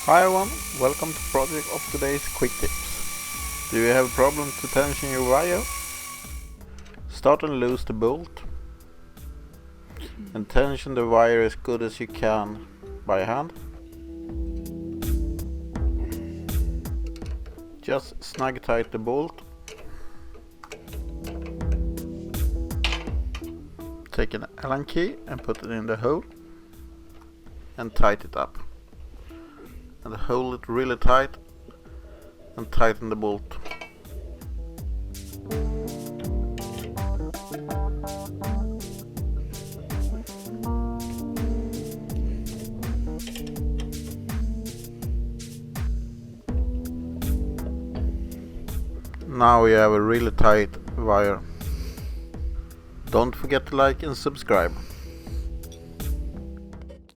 Hi everyone, welcome to project of today's quick tips. Do you have a problem to tension your wire? Start and loose the bolt and tension the wire as good as you can by hand. Just snug tight the bolt. Take an Allen key and put it in the hole and tighten it up. And hold it really tight and tighten the bolt. Now we have a really tight wire. Don't forget to like and subscribe.